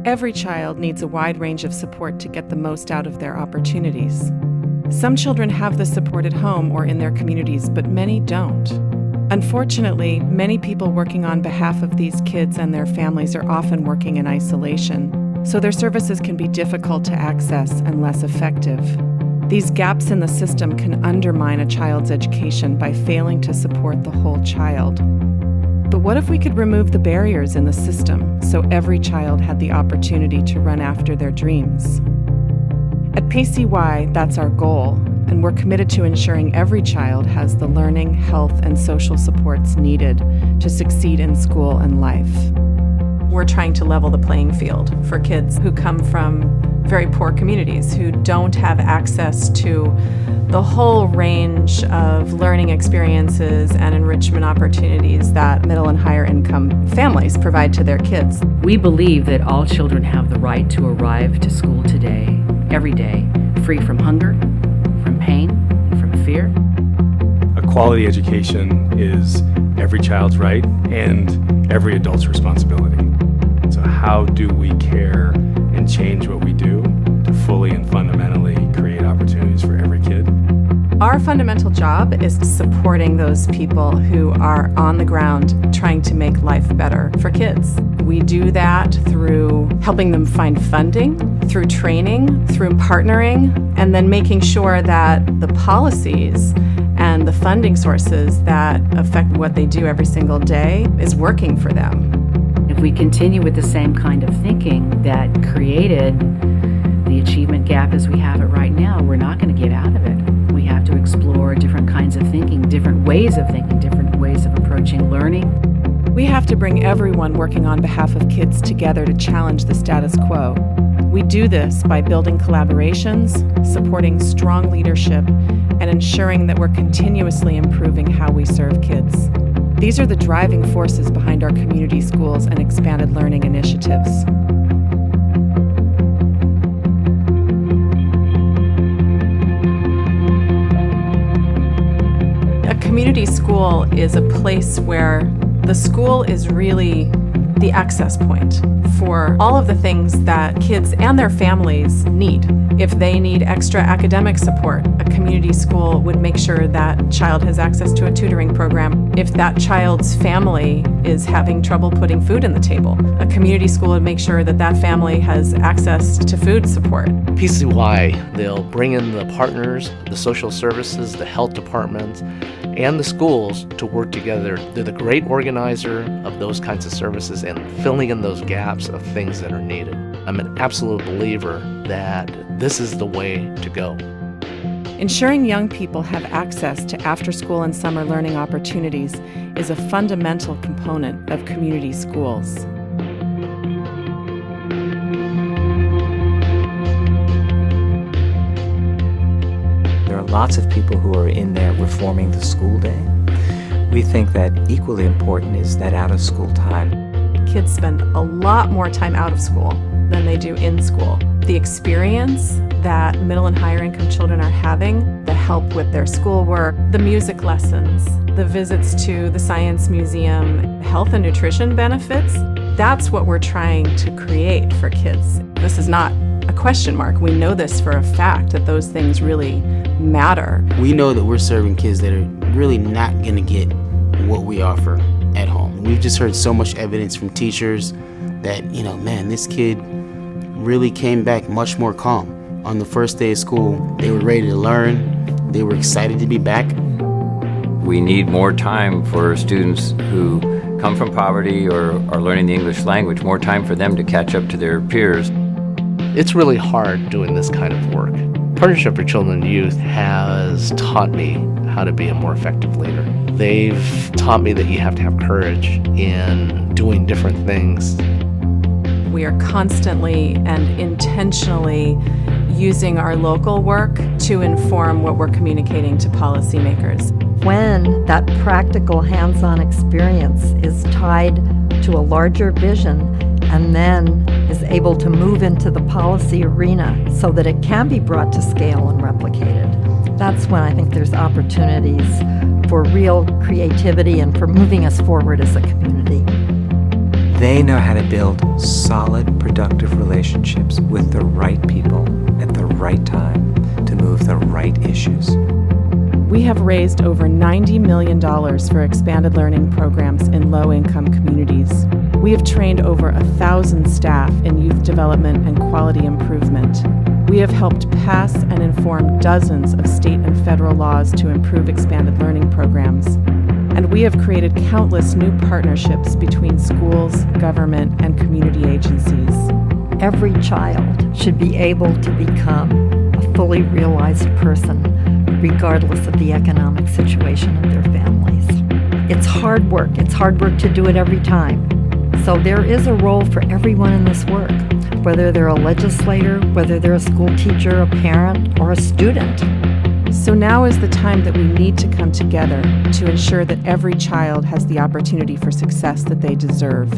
Every child needs a wide range of support to get the most out of their opportunities. Some children have the support at home or in their communities, but many don't. Unfortunately, many people working on behalf of these kids and their families are often working in isolation, so their services can be difficult to access and less effective. These gaps in the system can undermine a child's education by failing to support the whole child. But what if we could remove the barriers in the system so every child had the opportunity to run after their dreams? At PCY, that's our goal, and we're committed to ensuring every child has the learning, health, and social supports needed to succeed in school and life. We're trying to level the playing field for kids who come from very poor communities, who don't have access to the whole range of learning experiences and enrichment opportunities that middle and higher income families provide to their kids. We believe that all children have the right to arrive to school today, every day, free from hunger, from pain, and from fear. A quality education is every child's right and every adult's responsibility. So how do we care and change what we do to fully and fundamentally create opportunities for every kid? Our fundamental job is supporting those people who are on the ground trying to make life better for kids. We do that through helping them find funding, through training, through partnering, and then making sure that the policies and the funding sources that affect what they do every single day is working for them. If we continue with the same kind of thinking that created the achievement gap as we have it right now, we're not going to get out of it. We have to explore different kinds of thinking, different ways of thinking, different ways of approaching learning. We have to bring everyone working on behalf of kids together to challenge the status quo. We do this by building collaborations, supporting strong leadership, and ensuring that we're continuously improving how we serve kids. These are the driving forces behind our community schools and expanded learning initiatives. A community school is a place where the school is really the access point for all of the things that kids and their families need. If they need extra academic support, a community school would make sure that child has access to a tutoring program. If that child's family is having trouble putting food on the table, a community school would make sure that that family has access to food support. PCY, they'll bring in the partners, the social services, the health departments, and the schools to work together. They're the great organizer of those kinds of services and filling in those gaps of things that are needed. I'm an absolute believer that this is the way to go. Ensuring young people have access to after-school and summer learning opportunities is a fundamental component of community schools. There are lots of people who are in there reforming the school day. We think that equally important is that out-of-school time. Kids spend a lot more time out of school than they do in school. The experience that middle and higher income children are having, the help with their schoolwork, the music lessons, the visits to the science museum, health and nutrition benefits, that's what we're trying to create for kids. This is not a question mark. We know this for a fact that those things really matter. We know that we're serving kids that are really not going to get what we offer at home. We've just heard so much evidence from teachers that, man, this kid really came back much more calm. On the first day of school, they were ready to learn. They were excited to be back. We need more time for students who come from poverty or are learning the English language, more time for them to catch up to their peers. It's really hard doing this kind of work. Partnership for Children and Youth has taught me how to be a more effective leader. They've taught me that you have to have courage in doing different things. We are constantly and intentionally using our local work to inform what we're communicating to policymakers. When that practical hands-on experience is tied to a larger vision and then is able to move into the policy arena so that it can be brought to scale and replicated, that's when I think there's opportunities for real creativity and for moving us forward as a community. They know how to build solid, productive relationships with the right people at the right time to move the right issues. We have raised over $90 million for expanded learning programs in low-income communities. We have trained over 1,000 staff in youth development and quality improvement. We have helped pass and inform dozens of state and federal laws to improve expanded learning programs. And we have created countless new partnerships between schools, government, and community agencies. Every child should be able to become a fully realized person, regardless of the economic situation of their families. It's hard work. It's hard work to do it every time. So there is a role for everyone in this work, whether they're a legislator, whether they're a school teacher, a parent, or a student. So now is the time that we need to come together to ensure that every child has the opportunity for success that they deserve.